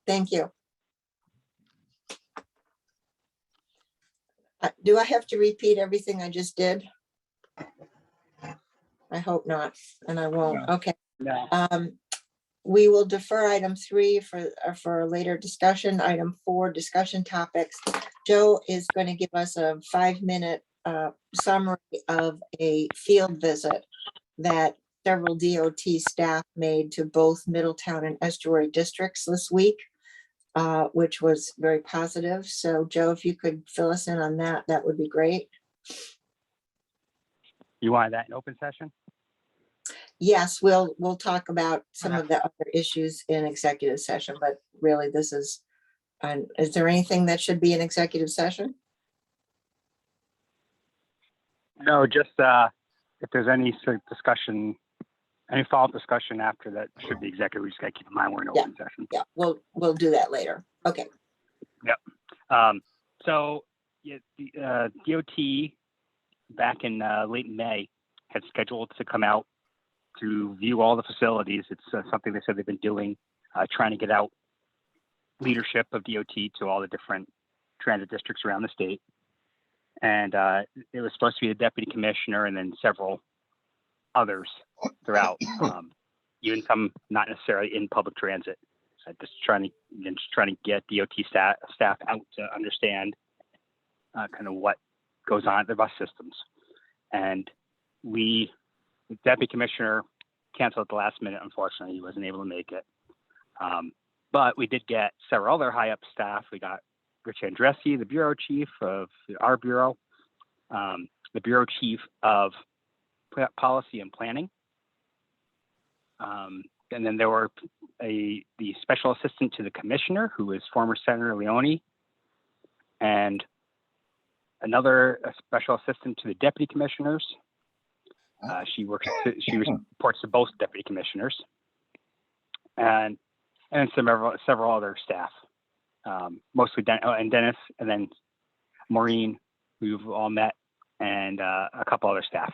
Thank you. Do I have to repeat everything I just did? I hope not, and I won't. Okay. No. We will defer item 3 for a later discussion. Item 4, discussion topics. Joe is going to give us a 5-minute summary of a field visit that several DOT staff made to both Middletown and Estuary districts this week, which was very positive. So Joe, if you could fill us in on that, that would be great. You wanted that in open session? Yes, we'll talk about some of the other issues in executive session, but really this is there anything that should be in executive session? No, just if there's any sort of discussion, any follow-up discussion after that should be executive. We just got to keep in mind we're in open session. Yeah, we'll do that later. Okay. So yeah, the DOT back in late May had scheduled to come out to view all the facilities. It's something they said they've been doing, trying to get out leadership of DOT to all the different transit districts around the state. And it was supposed to be the deputy commissioner and then several others throughout, even some not necessarily in public transit. So just trying to get DOT staff out to understand kind of what goes on at the bus systems. And the deputy commissioner canceled at the last minute. Unfortunately, he wasn't able to make it. But we did get several other high up staff. We got Rich Andressi, the bureau chief of our bureau, the bureau chief of policy and planning. And then there were the special assistant to the commissioner, who is former Senator Leone, and another special assistant to the deputy commissioners. She reports to both deputy commissioners, and several other staff, mostly Dennis, and then Maureen, who you've all met, and a couple other staff.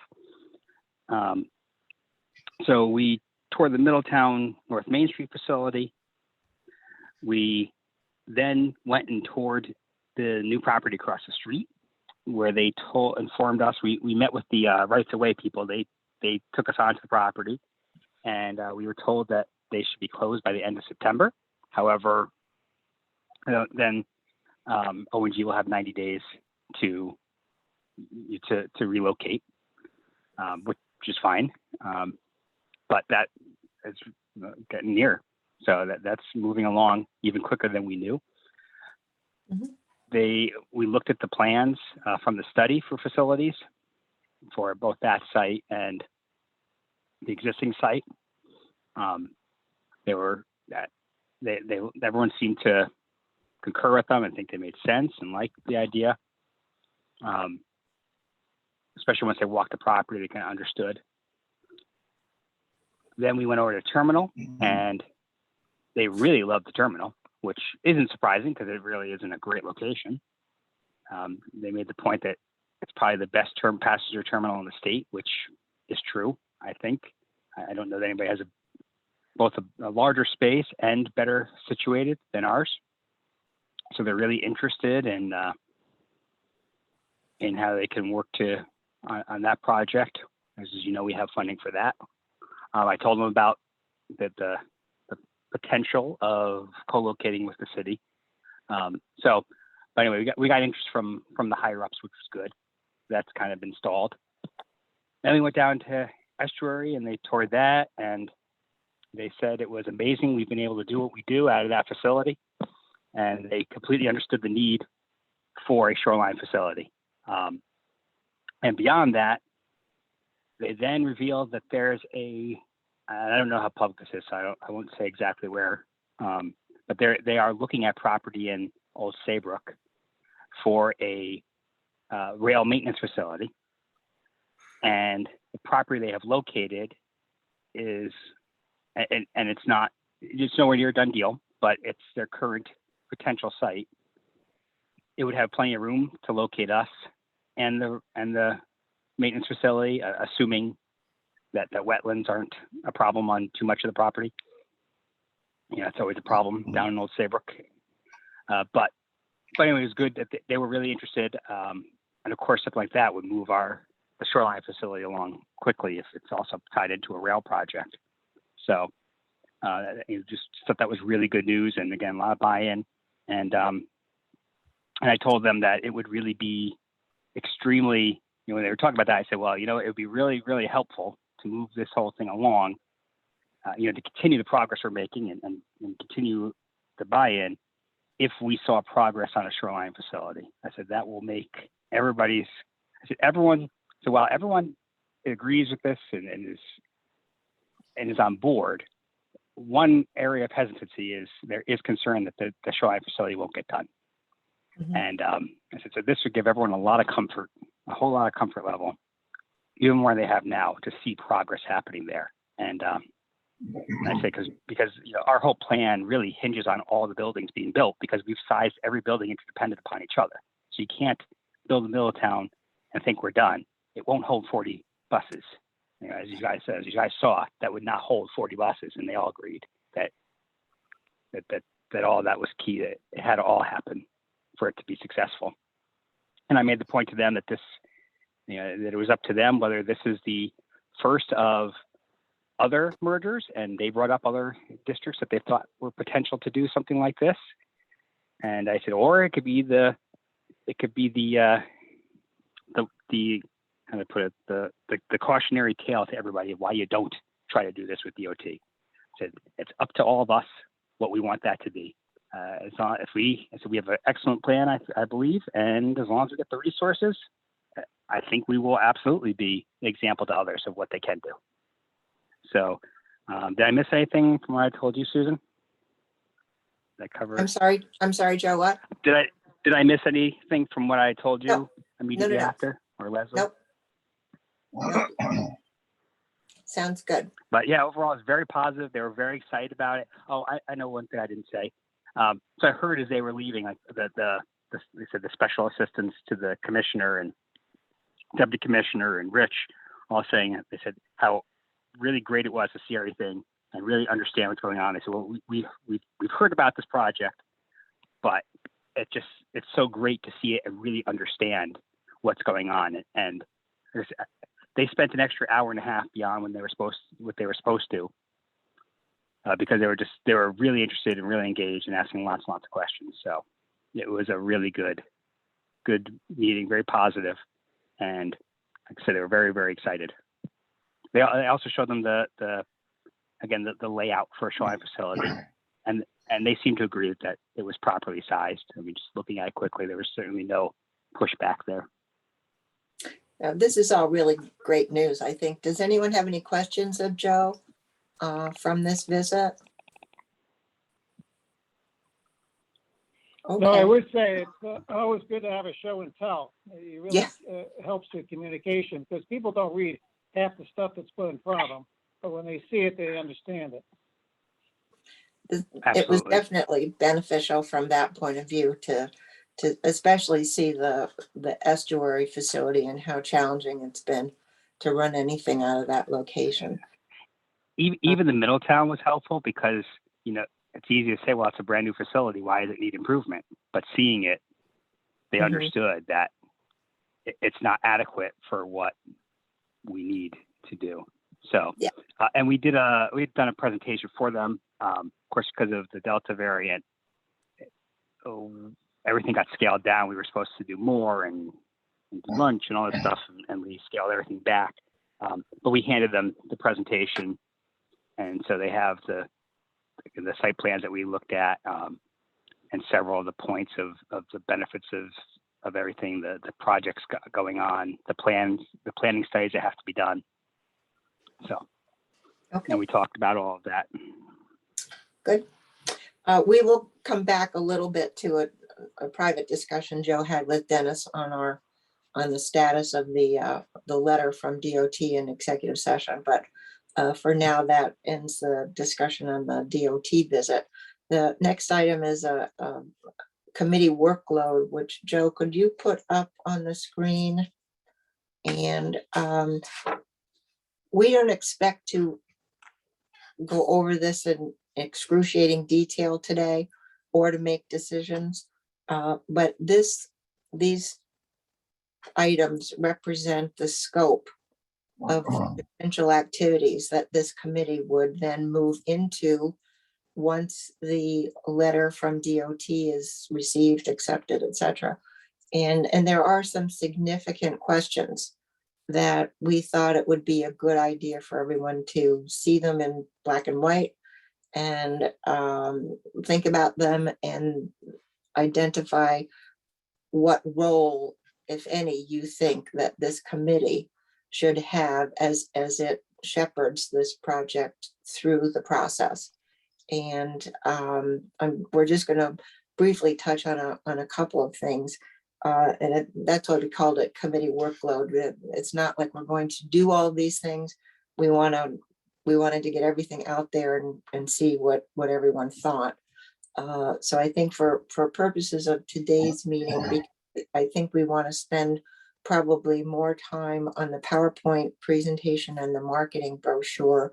So we toured the Middletown North Main Street facility. We then went and toured the new property across the street, where they informed us. We met with the rights of way people. They took us onto the property, and we were told that they should be closed by the end of September. However, then O&G will have 90 days to relocate, which is fine. But that is getting near, so that's moving along even quicker than we knew. Mm-hmm. We looked at the plans from the study for facilities for both that site and the existing site. Everyone seemed to concur with them and think they made sense and liked the idea. Especially once they walked the property, they kind of understood. Then we went over to terminal, and they really loved the terminal, which isn't surprising because it really isn't a great location. They made the point that it's probably the best passenger terminal in the state, which is true, I think. I don't know that anybody has both a larger space and better situated than ours. So they're really interested in how they can work on that project. As you know, we have funding for that. I told them about the potential of co-locating with the city. But anyway, we got interest from the higher ups, which was good. That's kind of been stalled. Then we went down to Estuary and they toured that, and they said it was amazing. We've been able to do what we do out of that facility, and they completely understood the need for a shoreline facility. And beyond that, they then revealed that there's I don't know how public this is, so I won't say exactly where, but they are looking at property in Old Saybrook for a rail maintenance facility. And the property they have located is, and it's nowhere near a done deal, but it's their current potential site. It would have plenty of room to locate us and the maintenance facility, assuming that the wetlands aren't a problem on too much of the property. It's always a problem down in Old Saybrook. But anyway, it was good that they were really interested. And of course, something like that would move the shoreline facility along quickly if it's also tied into a rail project. So just thought that was really good news. And again, a lot of buy-in. And I told them that it would really be extremely, when they were talking about that, I said, well, it would be really, really helpful to move this whole thing along, to continue the progress we're making and continue the buy-in if we saw progress on a shoreline facility. I said, that will make everyone, so while everyone agrees with this and is on board, one area of hesitancy is there is concern that the shoreline facility won't get done. Mhm. And I said, so this would give everyone a lot of comfort, a whole lot of comfort level, even more than they have now, to see progress happening there. And I say because our whole plan really hinges on all the buildings being built, because we've sized every building interdependent upon each other. So you can't build a middle of town and think we're done. It won't hold 40 buses. As you guys saw, that would not hold 40 buses, and they all agreed that all that was key. That it had to all happen for it to be successful. And I made the point to them that that it was up to them whether this is the first of other mergers, and they brought up other districts that they thought were potential to do something like this. And I said, or it could be the how to put it, the cautionary tale to everybody of why you don't try to do this with DOT. So it's up to all of us what we want that to be. If we have an excellent plan, I believe, and as long as we get the resources, I think we will absolutely be an example to others of what they can do. So, did I miss anything from what I told you, Susan? Did I cover? I'm sorry, Joe, what? Did I miss anything from what I told you No. immediately No. after, or Leslie? Nope. Sounds good. But yeah, overall, it's very positive. They were very excited about it. Oh, I know one thing I didn't say. So I heard as they were leaving, like they said the special assistants to the commissioner and deputy commissioner and Rich all saying, they said how really great it was to see everything and really understand what's going on. They said, well, we've heard about this project, but it's so great to see it and really understand what's going on. And they spent an extra hour and a half beyond what they were supposed to, because they were really interested and really engaged and asking lots and lots of questions. So it was a really good meeting, very positive. And like I said, they were very, very excited. They also showed them the layout for a shoreline facility, and they seemed to agree that it was properly sized. I mean, just looking at it quickly, there was certainly no pushback there. This is all really great news, I think. Does anyone have any questions of Joe from this visit? No, I Okay. would say it's always good to have a show and tell. It really helps with communication, because people don't read half the stuff that's put in front of them, but when they see it, they understand it. It was Absolutely. definitely beneficial from that point of view to especially see the estuary facility and how challenging it's been to run anything out of that location. Even the Middletown was helpful, because it's easy to say, well, it's a brand new facility, why does it need improvement? But seeing it, they Mhm. understood that it's not adequate for what we need to do. So, Yeah. And we'd done a presentation for them. Of course, because of the Delta variant, everything got scaled down. We were supposed to do more and do lunch and all this stuff, and we scaled everything back. But we handed them the presentation, and so they have the site plans that we looked at, and several of the points of the benefits of everything, the projects going on, the planning studies that have to be done. So, Okay. and we talked about all of that. Good. We will come back a little bit to a private discussion Joe had with Dennis on the status of the letter from DOT in executive session. But for now, that ends the discussion on the DOT visit. The next item is a committee workload, which Joe, could you put up on the screen? And we don't expect to go over this in excruciating detail today or to make decisions. But these items represent the scope of potential activities that this committee would then move into once the letter from DOT is received, accepted, etc. And there are some significant questions that we thought it would be a good idea for everyone to see them in black and white and think about them and identify what role, if any, you think that this committee should have as it shepherds this project through the process. And we're just going to briefly touch on a couple of things. That's why we called it committee workload. It's not like we're going to do all of these things. We wanted to get everything out there and see what everyone thought. So I think for purposes of today's meeting, I think we want to spend probably more time on the PowerPoint presentation and the marketing brochure.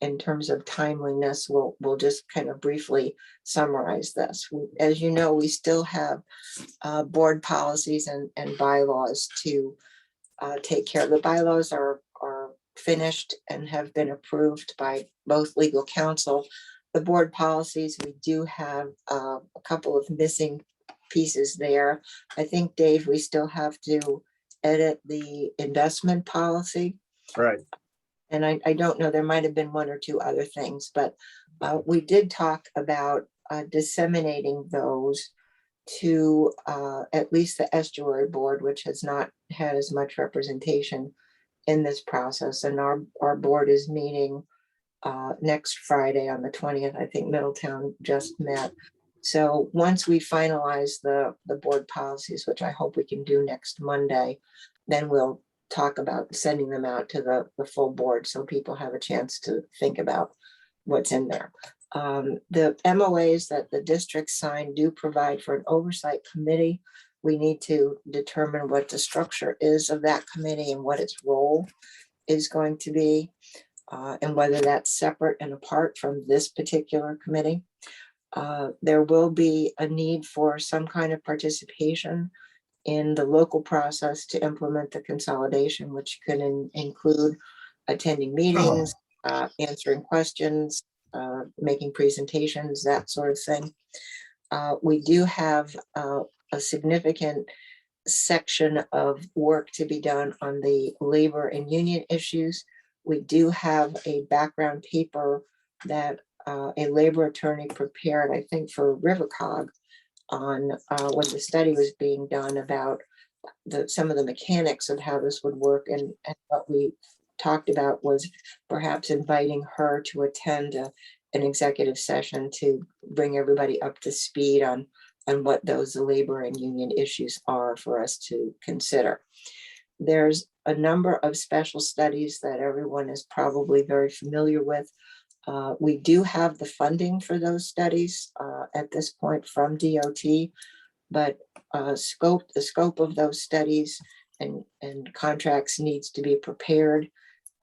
In terms of timeliness, we'll just kind of briefly summarize this. As you know, we still have board policies and bylaws to take care of. The bylaws are finished and have been approved by both legal counsel. The board policies, we do have a couple of missing pieces there. I think, Dave, we still have to edit the investment policy. Right. And I don't know, there might have been one or two other things, but we did talk about disseminating those to at least the estuary board, which has not had as much representation in this process. And our board is meeting next Friday on the 20th. I think Middletown just met. So once we finalize the board policies, which I hope we can do next Monday, then we'll talk about sending them out to the full board so people have a chance to think about what's in there. The MOAs that the district signed do provide for an oversight committee. We need to determine what the structure is of that committee and what its role is going to be, and whether that's separate and apart from this particular committee. There will be a need for some kind of participation in the local process to implement the consolidation, which can include attending meetings, answering questions, making presentations, that sort of thing. We do have a significant section of work to be done on the labor and union issues. We do have a background paper that a labor attorney prepared, I think, for Rivercog on when the study was being done about some of the mechanics of how this would work. And what we talked about was perhaps inviting her to attend an executive session to bring everybody up to speed on what those labor and union issues are for us to consider. There's a number of special studies that everyone is probably very familiar with. We do have the funding for those studies at this point from DOT, but the scope of those studies and contracts needs to be prepared,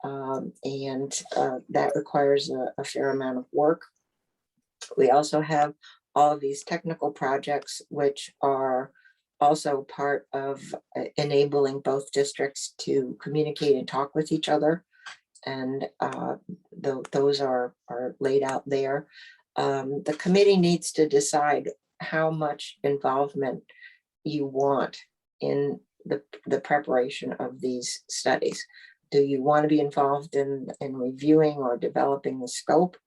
and that requires a fair amount of work. We also have all of these technical projects, which are also part of enabling both districts to communicate and talk with each other. And those are laid out there. The committee needs to decide how much involvement you want in the preparation of these studies. Do you want to be involved in reviewing or developing the scope,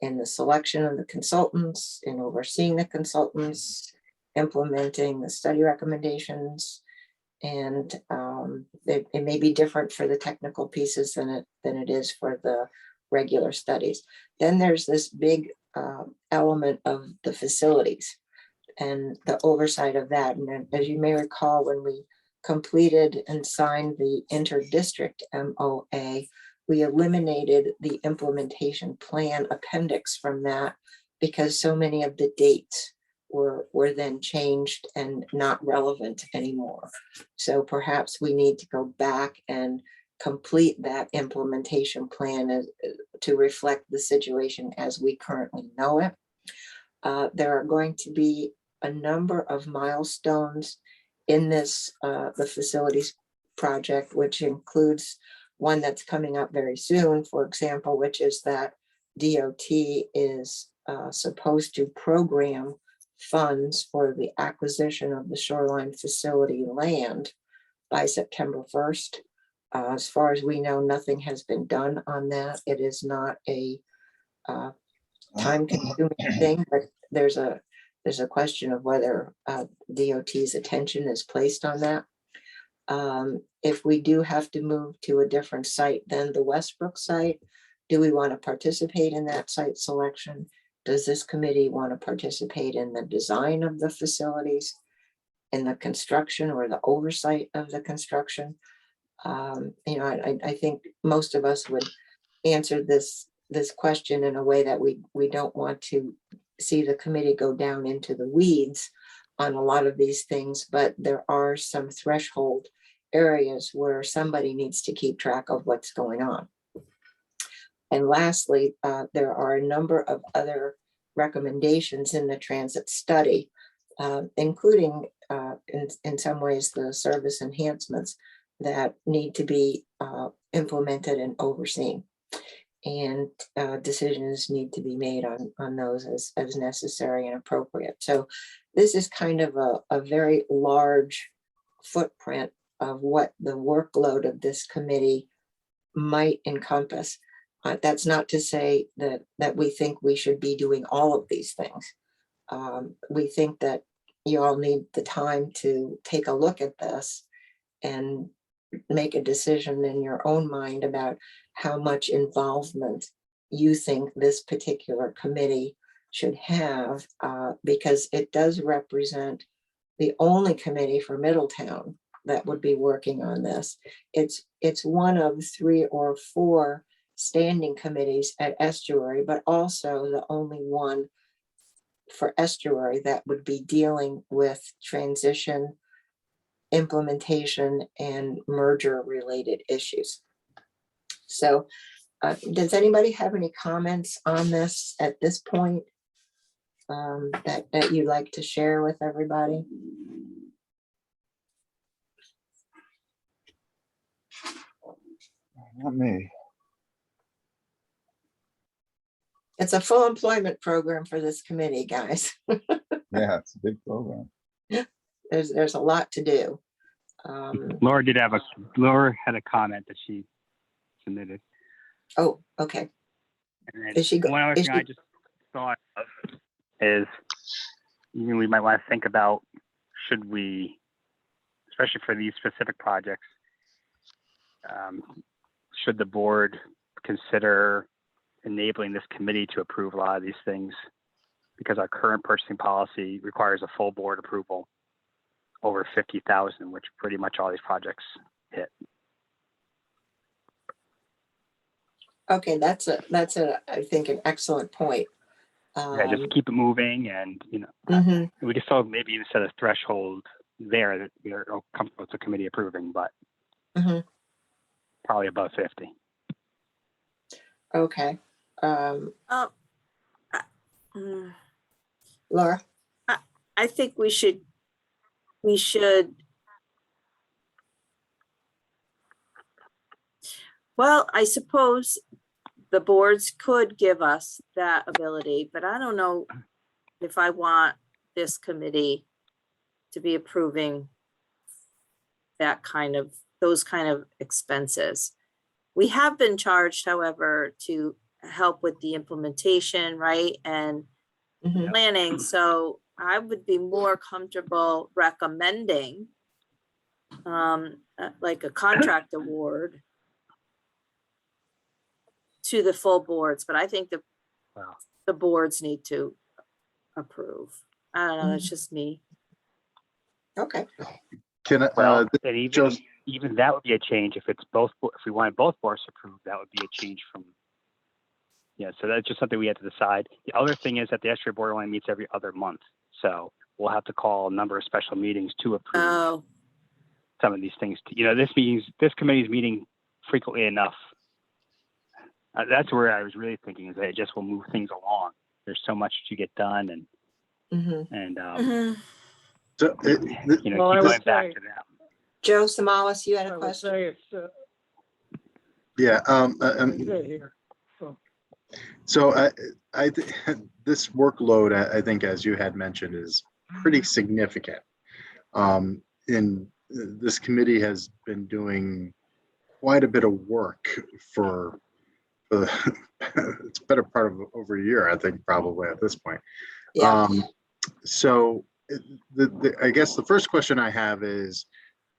in the selection of the consultants, in overseeing the consultants, implementing the study recommendations? And it may be different for the technical pieces than it is for the regular studies. Then there's this big element of the facilities and the oversight of that. And as you may recall, when we completed and signed the inter-district MOA, we eliminated the implementation plan appendix from that because so many of the dates were then changed and not relevant anymore. So perhaps we need to go back and complete that implementation plan to reflect the situation as we currently know it. There are going to be a number of milestones in this, the facilities project, which includes one that's coming up very soon, for example, which is that DOT is supposed to program funds for the acquisition of the shoreline facility land by September 1st. As far as we know, nothing has been done on that. It is not a time-consuming thing, but there's a question of whether DOT's attention is placed on that. If we do have to move to a different site than the Westbrook site, do we want to participate in that site selection? Does this committee want to participate in the design of the facilities, in the construction or the oversight of the construction? I think most of us would answer this question in a way that we don't want to see the committee go down into the weeds on a lot of these things, but there are some threshold areas where somebody needs to keep track of what's going on. And lastly, there are a number of other recommendations in the transit study, including in some ways the service enhancements that need to be implemented and overseen. And decisions need to be made on those as necessary and appropriate. So this is kind of a very large footprint of what the workload of this committee might encompass. That's not to say that we think we should be doing all of these things. We think that you all need the time to take a look at this and make a decision in your own mind about how much involvement you think this particular committee should have, because it does represent the only committee for Middletown that would be working on this. It's one of 3 or 4 standing committees at Estuary, but also the only one for Estuary that would be dealing with transition, implementation, and merger related issues. So does anybody have any comments on this at this point that you'd like to share with everybody? Not me. It's a full employment program for this committee, guys. Yeah, it's a big program. There's a lot to do. Laura had a comment that she submitted. Oh, okay. And then Is she one other is thing she- I just thought of is, we might want to think about, should we, especially for these specific projects, should the board consider enabling this committee to approve a lot of these things? Because our current purchasing policy requires a full board approval over 50,000, which pretty much all these projects hit. Okay, that's I think an excellent point. Yeah, just keep it moving, and Mhm. we can still maybe even set a threshold there that we are comfortable with the committee approving, but Mhm. probably above 50. Okay. Mm, Laura? I think we should, well, I suppose the boards could give us that ability, but I don't know if I want this committee to be approving those kind of expenses. We have been charged, however, to help with the implementation, right? And Mhm. planning, so I would be more comfortable recommending like a contract award to the full boards, but I think Wow. the boards need to approve. I don't know, that's just me. Okay. Can I, Well, and even just- even that would be a change if it's both. If we wanted both boards approved, that would be a change from. Yeah, so that's just something we had to decide. The other thing is that the Estuary Board only meets every other month, so we'll have to call a number of special meetings to approve Oh, some of these things. This committee's meeting frequently enough. That's where I was really thinking, is that it just will move things along. There's so much to get done, and Mhm. So you know, Well, I keep would going back say- to that. Joe Samalas, you had I a would question? say it's, yeah, pretty good here. so this workload, I think, as you had mentioned, is pretty significant. And this committee has been doing quite a bit of work for it's been a part of over a year, I think, probably at this point. Yeah, So I guess the first question I have is,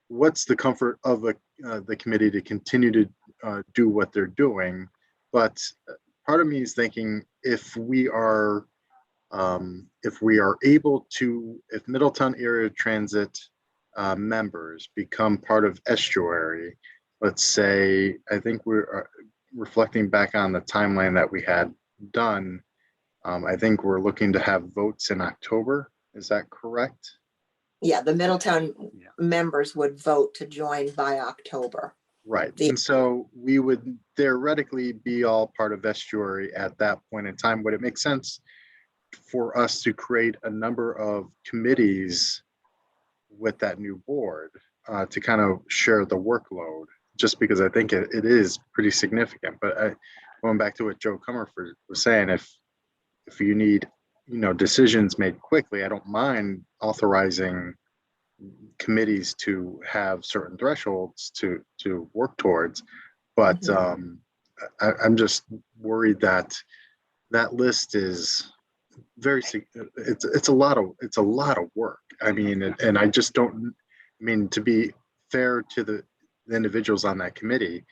what's the comfort of the committee to continue to do what they're doing? But part of me is thinking, if we are able to, if Middletown Area Transit members become part of Estuary, let's say, I think we're reflecting back on the timeline that we had done. I think we're looking to have votes in October. Is that correct? yeah, the Middletown Yeah. members would vote to join by October. Right. The- And so we would theoretically be all part of Estuary at that point in time. Would it make sense for us to create a number of committees with that new board to kind of share the workload? Just because I think it is pretty significant. But going back to what Joe Comerford was saying, if you need, decisions made quickly, I don't mind authorizing committees to have certain thresholds to work towards. But I'm just worried that that list is it's a lot of work. I mean, and I just don't, I mean, to be fair to the individuals on that committee,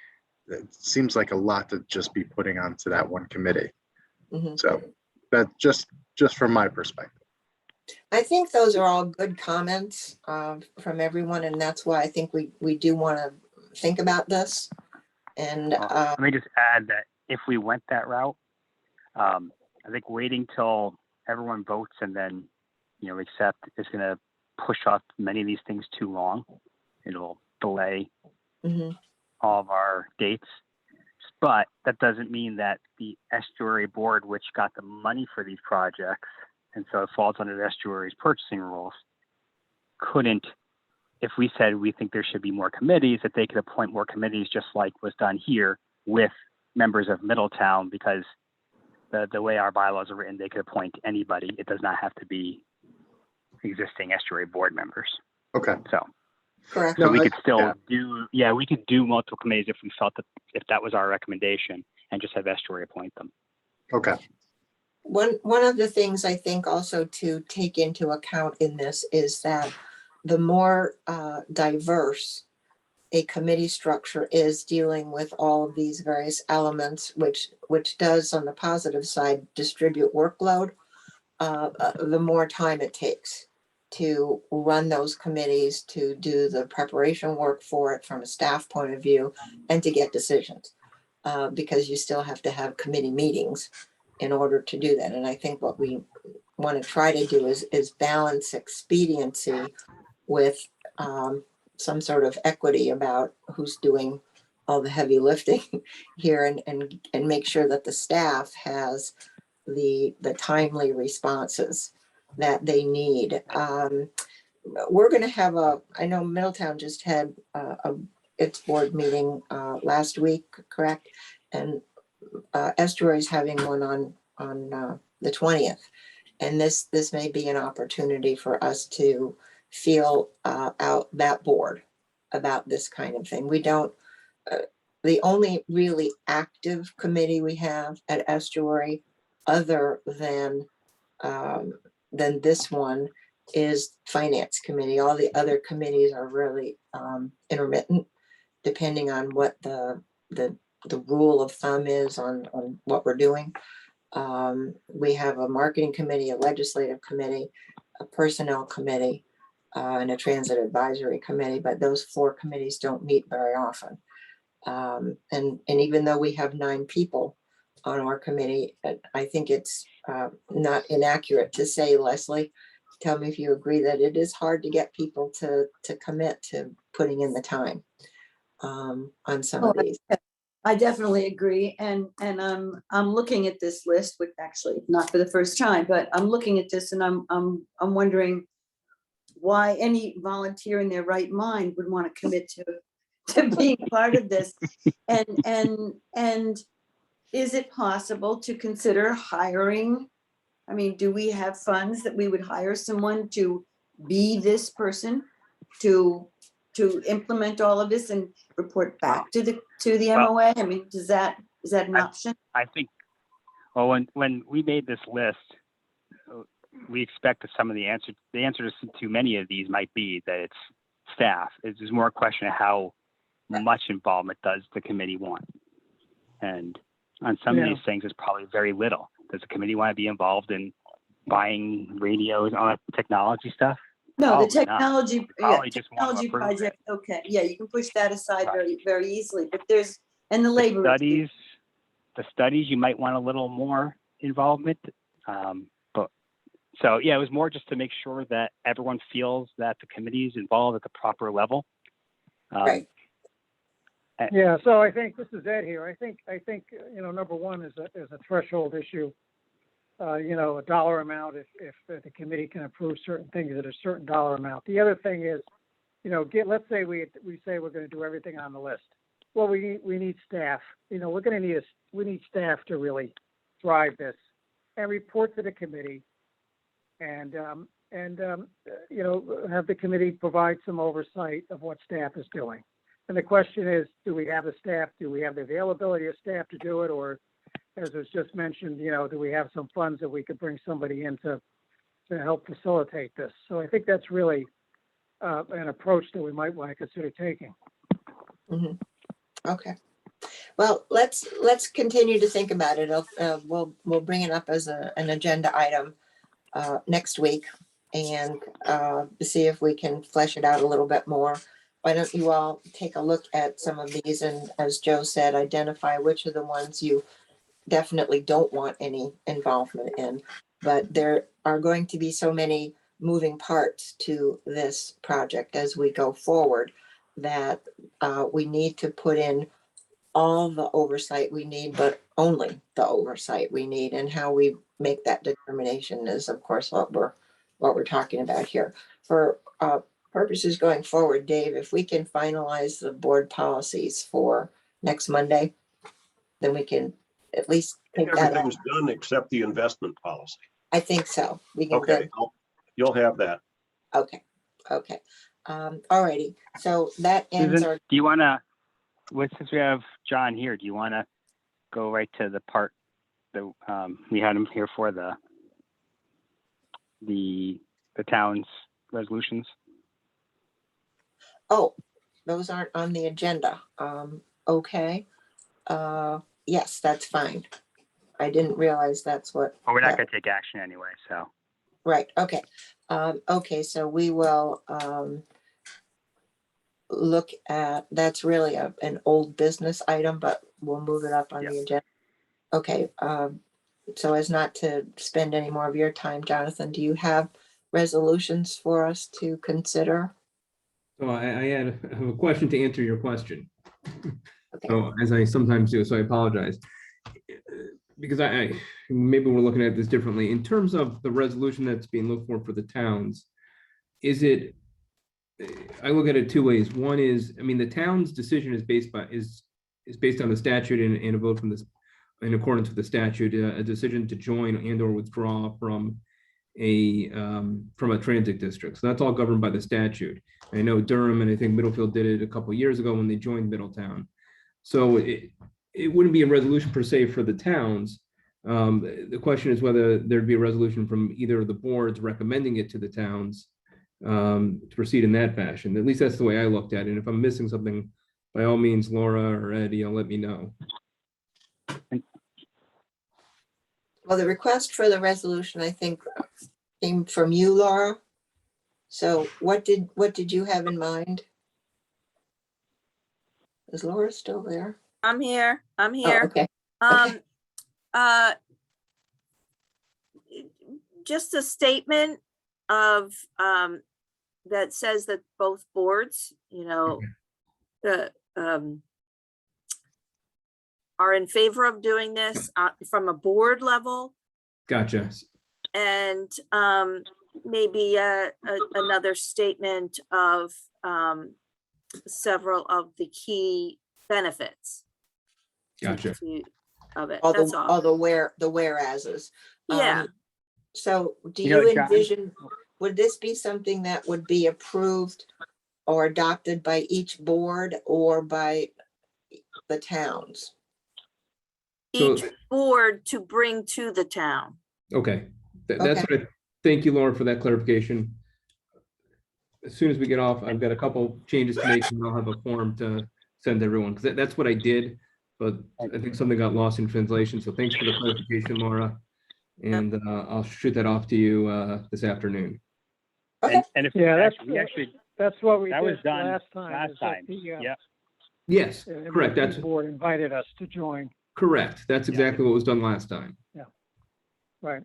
it seems like a lot to just be putting onto that one committee. Mhm. So that just from my perspective. I think those are all good comments from everyone, and that's why I think we do want to think about this. And Let me just add that if we went that route, I think waiting till everyone votes and then, accept is going to push off many of these things too long. It'll delay mhm, all of our dates. But that doesn't mean that the Estuary board, which got the money for these projects, and so it falls under the Estuary's purchasing rules, couldn't, if we said we think there should be more committees, that they could appoint more committees, just like was done here with members of Middletown, because the way our bylaws are written, they could appoint anybody. It does not have to be existing Estuary board members. Okay. So correct. we could still we could do multiple committees if we felt that, if that was our recommendation, and just have Estuary appoint them. Okay. One of the things I think also to take into account in this is that the more diverse a committee structure is dealing with all of these various elements, which does, on the positive side, distribute workload, the more time it takes to run those committees, to do the preparation work for it from a staff point of view, and to get decisions. Because you still have to have committee meetings in order to do that. And I think what we want to try to do is balance expediency with some sort of equity about who's doing all the heavy lifting here, and make sure that the staff has the timely responses that they need. We're going to have I know Middletown just had its board meeting last week, correct? And Estuary is having one on the 20th. And this may be an opportunity for us to feel out that board about this kind of thing. We don't, the only really active committee we have at Estuary, other than this one, is Finance Committee. All the other committees are really intermittent, depending on what the rule of thumb is on what we're doing. We have a marketing committee, a legislative committee, a personnel committee, and a transit advisory committee, but those 4 committees don't meet very often. And even though we have 9 people on our committee, I think it's not inaccurate to say, Leslie, tell me if you agree, that it is hard to get people to commit to putting in the time on some of these. I definitely agree. And I'm looking at this list, which actually not for the first time, but I'm looking at this and I'm wondering why any volunteer in their right mind would want to commit to being part of this. And is it possible to consider hiring? I mean, do we have funds that we would hire someone to be this person to implement all of this and report back to the Well- MOA? I mean, is that an option? I think, well, when we made this list, we expect that some of the answer to many of these might be that it's staff. It's just more a question of how much involvement does the committee want? And on some of Yeah. these things, it's probably very little. Does the committee want to be involved in buying radios, all that technology stuff? No, the Probably not. technology, Probably just want to technology approve it. project, okay, yeah, you can push that aside Right. very, very easily, but there's, and the labor. The studies, you might want a little more involvement. But so, yeah, it was more just to make sure that everyone feels that the committee is involved at the proper level. Right. Yeah, so I think, this is Ed here, I think, number one is a threshold issue. A dollar amount, if the committee can approve certain things at a certain dollar amount. The other thing is, let's say we say we're gonna do everything on the list. Well, we need staff, we're gonna we need staff to really drive this and report to the committee and have the committee provide some oversight of what staff is doing. And the question is, do we have the staff? Do we have the availability of staff to do it? Or, as was just mentioned, do we have some funds that we could bring somebody in to help facilitate this? So I think that's really an approach that we might want to consider taking. Mhm. Okay. Well, let's continue to think about it. We'll bring it up as an agenda item next week and see if we can flesh it out a little bit more. Why don't you all take a look at some of these and, as Joe said, identify which are the ones you definitely don't want any involvement in. But there are going to be so many moving parts to this project as we go forward that we need to put in all the oversight we need, but only the oversight we need, and how we make that determination is, of course, what we're talking about here. For purposes going forward, Dave, if we can finalize the board policies for next Monday, then we can at least take that out. Everything's done except the investment policy. I think so. We can Okay, you'll have that. Okay. Alrighty. So that ends Susan, our, do you want to, since we have John here, do you want to go right to the part that we had him here for the town's resolutions? oh, those aren't on the agenda. Okay. Yes, that's fine. I didn't realize that's what. Well, we're not going to take action anyway, so. Right, okay. Okay, so we will look at, that's really an old business item, but we'll move it up on the agenda. Okay, so as not to spend any more of your time, Jonathan, do you have resolutions for us to consider? So I have a question to answer your question. Okay, So as I sometimes do, so I apologize. Because I maybe we're looking at this differently. In terms of the resolution that's being looked for the towns, is it, I look at it two ways. One is, I mean, the town's decision is based on the statute and a vote from this, in accordance with the statute, a decision to join and or withdraw from a transit district. So that's all governed by the statute. I know Durham and I think Middlefield did it a couple of years ago when they joined Middletown. So it wouldn't be a resolution per se for the towns. The question is whether there'd be a resolution from either of the boards recommending it to the towns to proceed in that fashion. At least that's the way I looked at it. And if I'm missing something, by all means, Laura or Eddie, let me know. well, the request for the resolution, I think, came from you, Laura. So what did you have in mind? Is Laura still there? I'm here. Oh, okay. Um, just a statement of, that says that both boards, the, are in favor of doing this from a board level. Gotcha. And maybe another statement of several of the key benefits. Gotcha. Of it, All that's the, all. all the whereases. Yeah, So do You know, you John- envision, would this be something that would be approved or adopted by each board or by the towns? each So- board to bring to the town. Okay, that's what I, thank you, Laura, for that clarification. As soon as we get off, I've got a couple changes to make and I'll have a form to send to everyone, because that's what I did. But I think something got lost in translation, so thanks for the clarification, Laura. And I'll shoot that off to you this afternoon. Okay. And if, Yeah, that's- actually, we actually, That's what we that was did done last time. last is that time. the, Yeah. Yes, the correct, MSP that's Board invited us to join, correct. That's exactly what was done last time. right?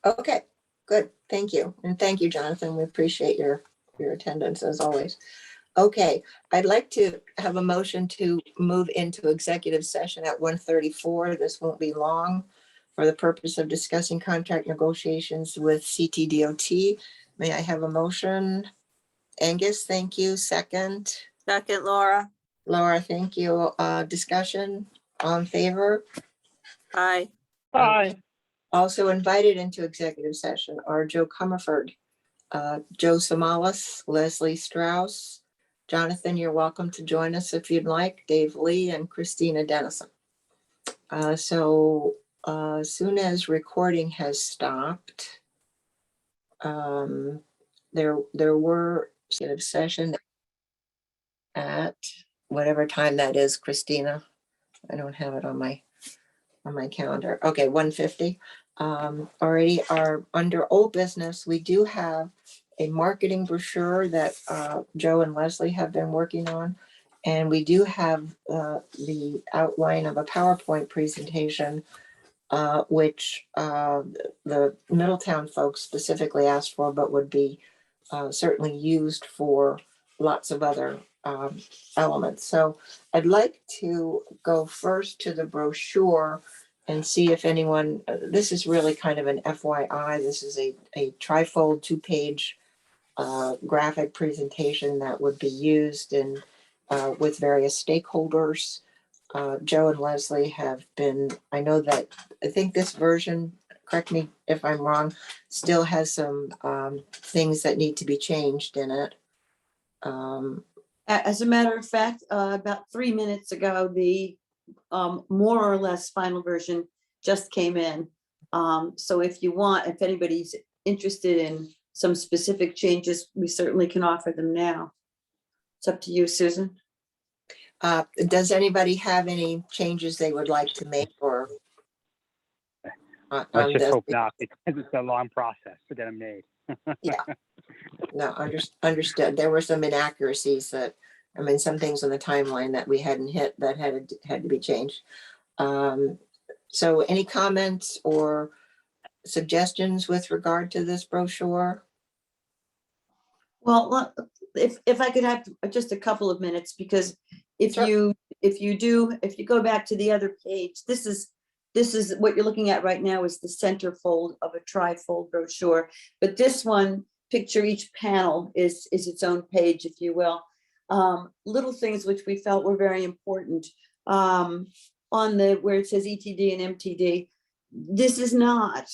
Okay, good. Thank you. And thank you, Jonathan. We appreciate your attendance as always. Okay, I'd like to have a motion to move into executive session at 1:34. This won't be long, for the purpose of discussing contract negotiations with CTDOT. May I have a motion? Angus, thank you. Second. Second, Laura. Laura, thank you. Discussion, all in favor? Aye. Aye. Also invited into executive session are Joe Comerford, Joe Samalas, Leslie Strauss. Jonathan, you're welcome to join us if you'd like, Dave Lee and Christina Dennison. So as soon as recording has stopped, there were executive session at whatever time that is, Christina. I don't have it on my calendar. Okay, 1:50. Already are under old business. We do have a marketing brochure that Joe and Leslie have been working on. And we do have the outline of a PowerPoint presentation, which the Middletown folks specifically asked for, but would be certainly used for lots of other elements. So I'd like to go first to the brochure and see if anyone, this is really kind of an FYI. This is a trifold 2-page graphic presentation that would be used in with various stakeholders. Joe and Leslie have been, I know that, I think this version, correct me if I'm wrong, still has some things that need to be changed in it. As a matter of fact, about 3 minutes ago, the more or less final version just came in. So if you want, if anybody's interested in some specific changes, we certainly can offer them now. It's up to you, Susan. Does anybody have any changes they would like to make or? Let's on just this? hope not, because it's a long process to get them made. No, understood. There were some inaccuracies that, I mean, some things on the timeline that we hadn't hit that had to be changed. So any comments or suggestions with regard to this brochure? Well, if I could have just a couple of minutes, because if Sure. if you go back to the other page, this is what you're looking at right now is the centerfold of a trifold brochure. But this one, picture each panel is its own page, if you will. Little things which we felt were very important. On the, where it says ETD and MTD, this is not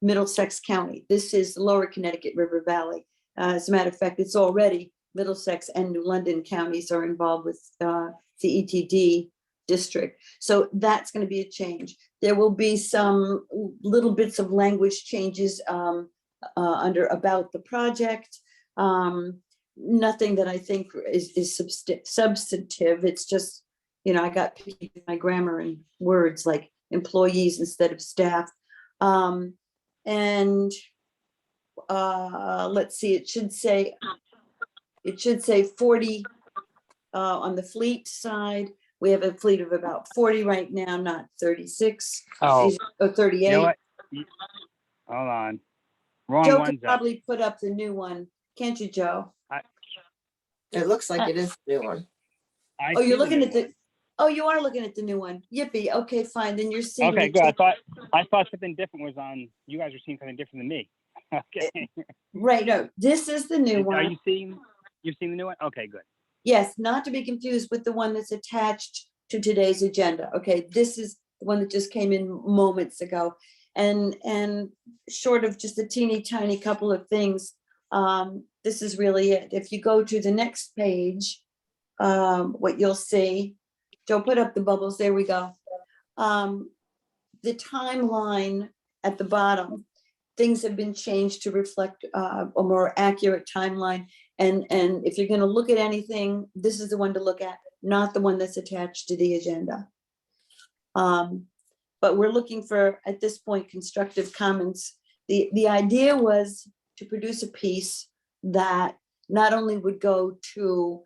Middlesex County. This is Lower Connecticut River Valley. As a matter of fact, it's already Middlesex and New London counties are involved with the ETD district. So that's going to be a change. There will be some little bits of language changes under about the project. Nothing that I think is substantive. It's just, you know, I got picky with my grammar and words like employees instead of staff. And let's see, it should say 40 on the fleet side. We have a fleet of about 40 right now, not 36 Oh, or 38. you know what? Hold on. Wrong Joe one's could up. probably put up the new one, can't you, Joe? It looks like it is the new one. I Oh, see you're the looking new at the, one. Oh, you are looking at the new one. Yippee. Okay, fine. Then you're seeing. Okay, the good. change. I thought something different was on, you guys are seeing something different than me. Okay. Right, no, this is the new Are one. you seeing, you've seen the new one? Okay, good. Yes, not to be confused with the one that's attached to today's agenda. Okay, this is the one that just came in moments ago. And short of just a teeny tiny couple of things, this is really it. If you go to the next page, what you'll see, Joe, put up the bubbles, there we go. The timeline at the bottom, things have been changed to reflect a more accurate timeline. And if you're gonna look at anything, this is the one to look at, not the one that's attached to the agenda. But we're looking for, at this point, constructive comments. The idea was to produce a piece that not only would go to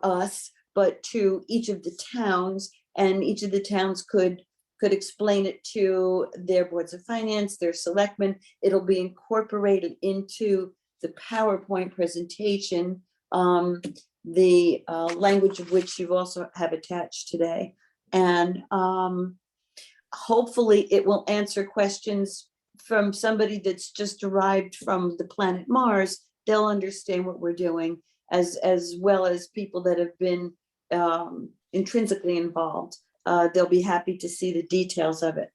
us, but to each of the towns, and each of the towns could explain it to their boards of finance, their selectmen. It'll be incorporated into the PowerPoint presentation, the language of which you also have attached today. And hopefully it will answer questions from somebody that's just arrived from the planet Mars. They'll understand what we're doing, as well as people that have been intrinsically involved. They'll be happy to see the details of it.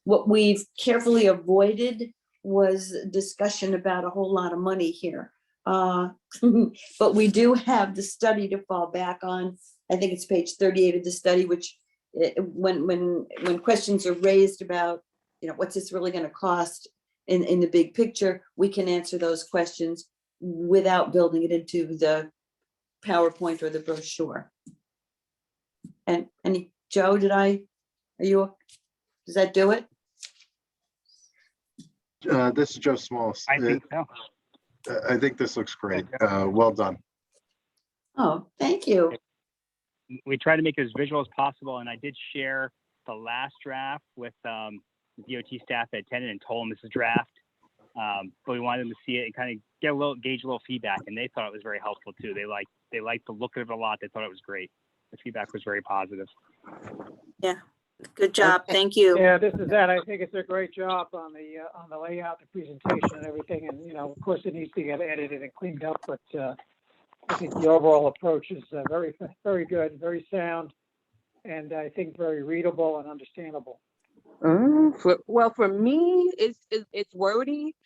What we've carefully avoided was discussion about a whole lot of money here. But we do have the study to fall back on. I think it's page 38 of the study, which when questions are raised about, what's this really going to cost in the big picture, we can answer those questions without building it into the PowerPoint or the brochure. And Joe, does that do it? This is Joe Smalls. I think so. I think this looks great. Well done. Oh, thank you. We try to make it as visual as possible, and I did share the last draft with the DOT staff that attended and told them this is draft. But we wanted them to see it and kind of gauge a little feedback, and they thought it was very helpful too. They liked the look of it a lot. They thought it was great. The feedback was very positive. Yeah, good job. Thank you. Yeah, this is that. I think it's a great job on the layout, the presentation and everything. And, of course it needs to get edited and cleaned up, but I think the overall approach is very, very good, very sound, and I think very readable and understandable. For me, it's wordy,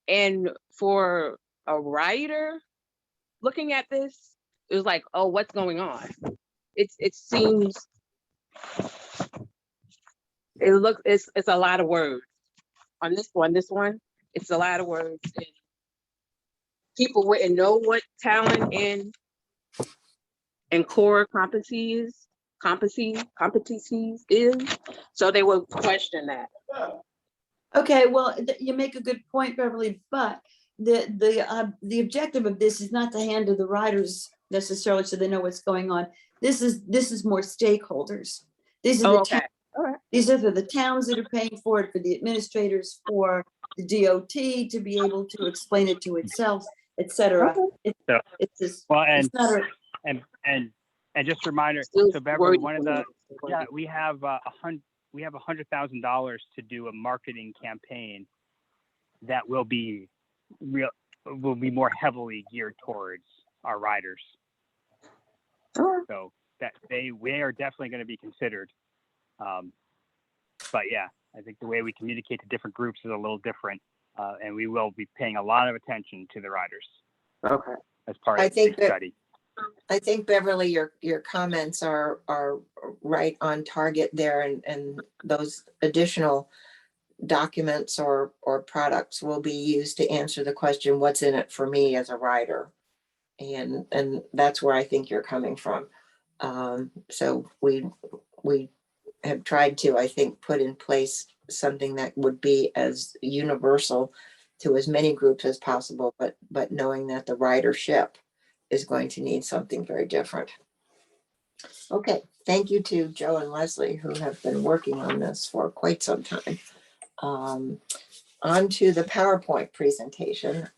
and for a writer looking at this, it was like, oh, what's going on? It seems it's a lot of words on this one. It's a lot of words, and people wouldn't know what talent and core competencies is, so they will question that. Okay, well, you make a good point, Beverly, but the objective of this is not to hand to the writers necessarily so they know what's going on. This is more stakeholders. These are Okay. All right. these are for the towns that are paying for it, for the administrators, for the DOT to be able to explain it to itself, etc. It's just, Well, it's not a, and just a reminder. Still So Beverly, wordy. we have $100,000 to do a marketing campaign that will be more heavily geared towards our riders. So that they are definitely going to be considered. But yeah, I think the way we communicate to different groups is a little different, and we will be paying a lot of attention to the riders. Okay. As part I of think the that- study. I think Beverly, your comments are right on target there, and those additional documents or products will be used to answer the question, what's in it for me as a rider? And that's where I think you're coming from. So we have tried to, I think, put in place something that would be as universal to as many groups as possible, but knowing that the ridership is going to need something very different. Okay, thank you to Joe and Leslie who have been working on this for quite some time. On to the PowerPoint presentation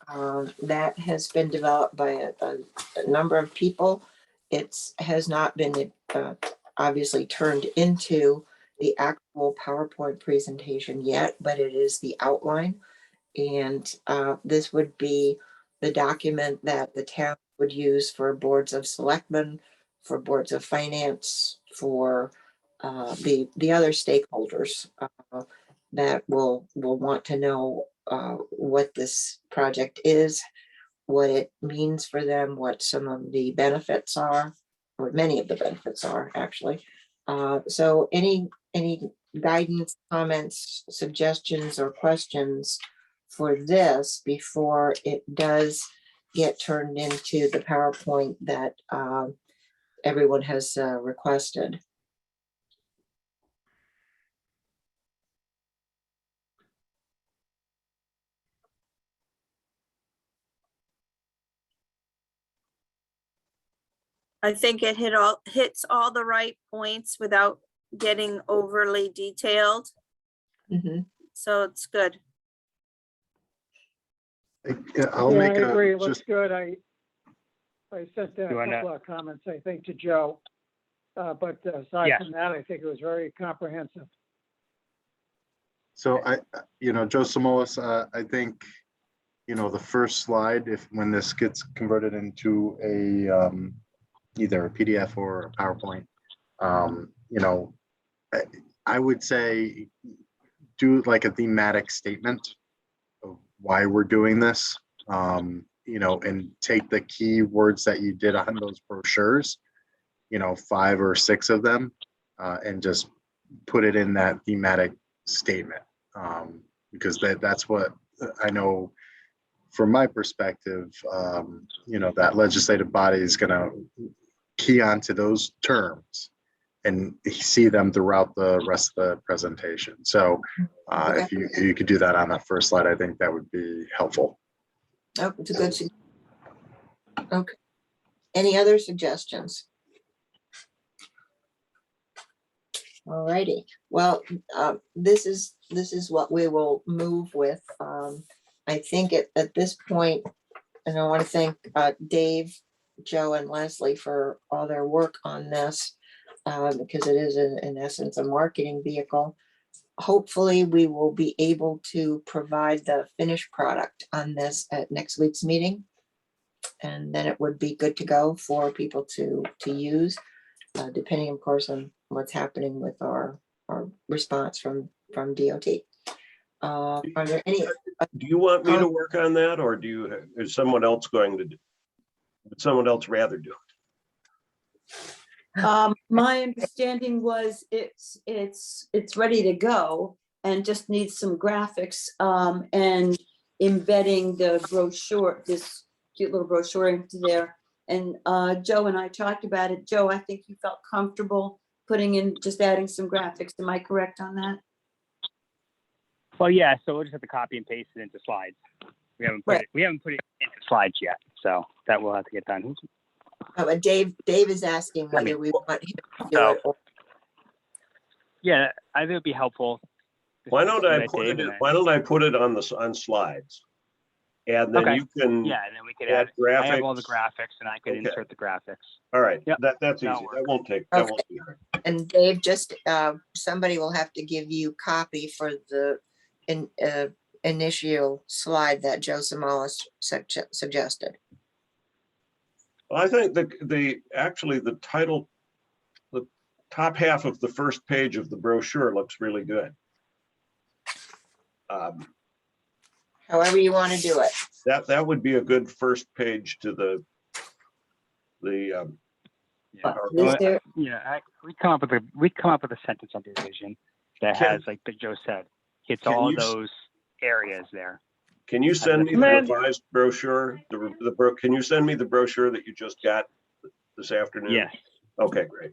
that has been developed by a number of people. It has not been obviously turned into the actual PowerPoint presentation yet, but it is the outline. And this would be the document that the town would use for boards of selectmen, for boards of finance, for the other stakeholders that will want to know what this project is, what it means for them, what some of the benefits are, what many of the benefits are actually. So any guidance, comments, suggestions, or questions for this before it does get turned into the PowerPoint that everyone has requested? I think it hits all the right points without getting overly detailed, Mhm. so it's good. I'll Yeah, make I agree. a, It looks just, good. I sent a You wanna- couple of comments, I think, to Joe. But aside Yes. from that, I think it was very comprehensive. so Joe Simolis, I think, the first slide, when this gets converted into either a PDF or a PowerPoint, I would say do like a thematic statement of why we're doing this, and take the key words that you did on those brochures, 5 or 6 of them, and just put it in that thematic statement, because that's what I know from my perspective. That legislative body is going to key onto those terms and see them throughout the rest of the presentation. So if you could do that on that first slide, I think that would be helpful. Oh, it's a good. Okay. Any other suggestions? All righty. Well, this is what we will move with. I think at this point, and I want to thank Dave, Joe, and Leslie for all their work on this, because it is in essence a marketing vehicle. Hopefully, we will be able to provide the finished product on this at next week's meeting. And then it would be good to go for people to use, depending, of course, on what's happening with our response from DOT. Are there any? Do you want me to work on that, or is someone else going to would someone else rather do it? My understanding was it's ready to go and just needs some graphics, and embedding the brochure, this cute little brochure into there. And Joe and I talked about it. Joe, I think you felt comfortable putting in, just adding some graphics. Am I correct on that? Well, yeah, so we'll just have to copy and paste it into slides. We haven't put it into slides yet, so that will have to get done. But Dave is asking whether we want him to do it. Or Yeah, I think it'd be helpful. Why don't I Let put Dave it? and Why don't I put it on slides, and then Okay. you can Yeah, and then we could add add. graphics. I have all the graphics, and I could Okay. insert the graphics. All right, Yep, that's easy. that'll That work. won't take. Okay. That won't be hard. And Dave, just somebody will have to give you copy for the initial slide that Joe Simolis suggested. Well, I think the title, the top half of the first page of the brochure looks really good. However you want to do it. That would be a good first page to the Yeah. Is there, Yeah, we come up with a sentence on division that Can- has, like Joe said, hits Can all you s- those areas there. Can you send me the Man. revised brochure? Can you send me the brochure that you just got this afternoon? Yes. Okay, great.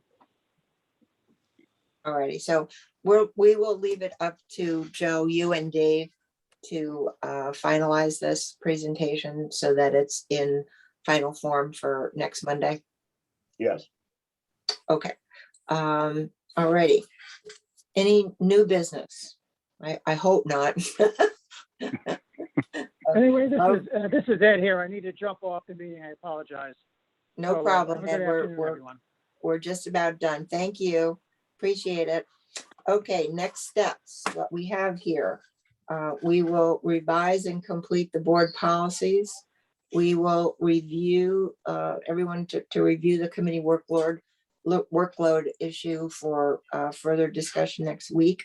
Alrighty, so we will leave it up to Joe, you and Dave to finalize this presentation so that it's in final form for next Monday. Yes. Okay. Alrighty. Any new business? I hope not. Anyway, this is Ed here. I need to jump off the meeting. I apologize. No So, problem. have a good And afternoon, everyone. we're just about done. Thank you. Appreciate it. Okay, next steps, what we have here. We will revise and complete the board policies. We will review, everyone to review the committee workload issue for further discussion next week.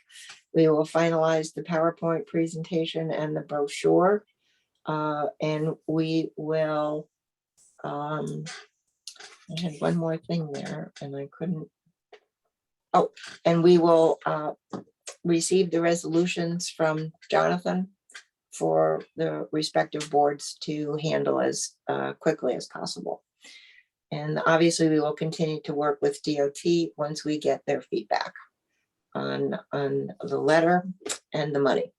We will finalize the PowerPoint presentation and the brochure. And we will, I had one more thing there and I couldn't. Oh, and we will receive the resolutions from Jonathan for the respective boards to handle as quickly as possible. And obviously, we will continue to work with DOT once we get their feedback on the letter and the money.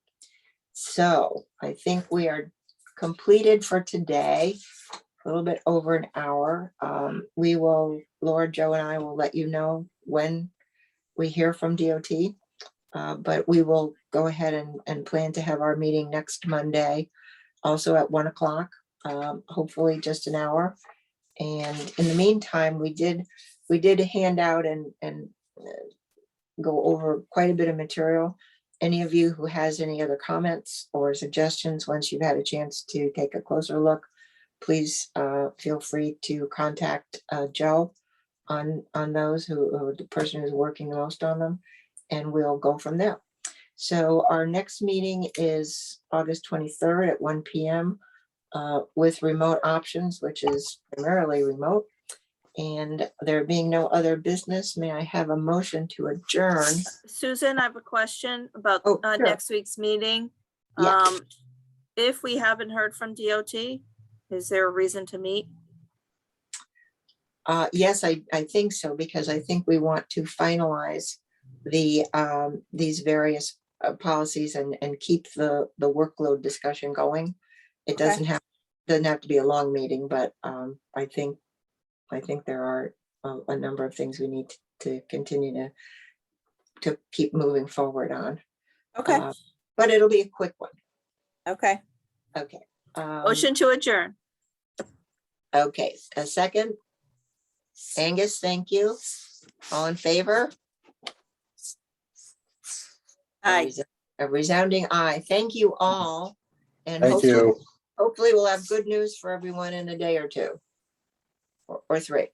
So I think we are completed for today, a little bit over an hour. We will, Laura, Joe, and I will let you know when we hear from DOT. But we will go ahead and plan to have our meeting next Monday, also at 1 o'clock, hopefully just an hour. And in the meantime, we did hand out and go over quite a bit of material. Any of you who has any other comments or suggestions, once you've had a chance to take a closer look, please feel free to contact Joe on those who the person who's working the most on them, and we'll go from there. So our next meeting is August 23rd at 1 p.m. With remote options, which is primarily remote. And there being no other business, may I have a motion to adjourn? Susan, I have a question about Oh, sure. next week's meeting. Yeah. If we haven't heard from DOT, is there a reason to meet? Yes, I think so, because I think we want to finalize these various policies and keep the workload discussion going. It Okay. doesn't have to be a long meeting, but I think there are a number of things we need to continue to keep moving forward on. Okay, But it'll be a quick one. okay. Okay. Motion to adjourn. Okay, a second. Angus, thank you. All in favor? Aye. A resounding aye. Thank you all. And Thank you. hopefully we'll have good news for everyone in a day or two or 3.